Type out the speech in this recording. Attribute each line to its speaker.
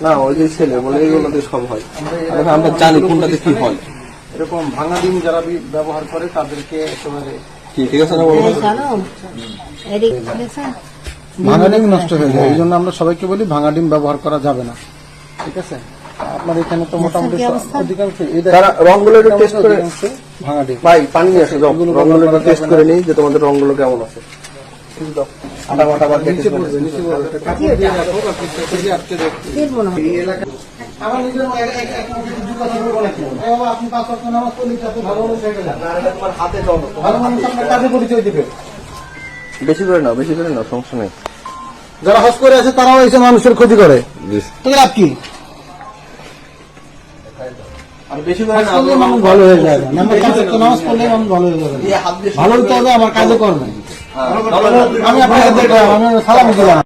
Speaker 1: না ওই যে ছেলে বলে এগুলোতে সব হয়, আমরা জানি কোনটাতে কি হয়।
Speaker 2: এরকম ভাঙা ডিম যারা ব্যবহার করে তাদেরকে একেবারে
Speaker 1: ঠিক আছে না
Speaker 2: ভাঙা ডিম নষ্ট হয়ে যায়। এই জন্য আমরা সবাইকে বলি ভাঙা ডিম ব্যবহার করা যাবে না। ঠিক আছে, আপনার এখানে তো মোটামুটি অধিকাংশ
Speaker 1: রঙগুলো টেস্ট করে
Speaker 2: ভাঙা ডিম
Speaker 1: ভাই পানি নিয়ে আসো, রঙগুলো টেস্ট করে নিই যে তোমাদের রঙগুলো কেমন আছে। আটা মাটা বাদ
Speaker 2: নিচে পড়বে, নিচে পড়বে। কাপড় দিয়ে রাখো, কাপড় দিয়ে আটকে রাখো। এই এলাকা আমার নিজের জুতা ছিল অনেক বাবা, আপনি 5 ওয়াক্ত নামাজ পড়লে তো ভালো মানুষ হয়ে গেলেন।
Speaker 1: তোমার হাতে দাও,
Speaker 2: ভালো মানুষ আপনার কাজে পরিচয় দিবে।
Speaker 1: বেশি করে নাও, সমস্যা নেই।
Speaker 2: যারা হজ করে আছে তারাও এসে মানুষের ক্ষতি করে, তো লাভ কি?
Speaker 1: আর বেশি করে
Speaker 2: মানুষ ভালো হয়ে যায় না, নামাজ পড়লে মানুষ ভালো হয়ে যাবে। ভালো হতে হবে, আমার কাজে করবেন। আমি আপনাকে দেখলাম, আমি সালাম দিলাম।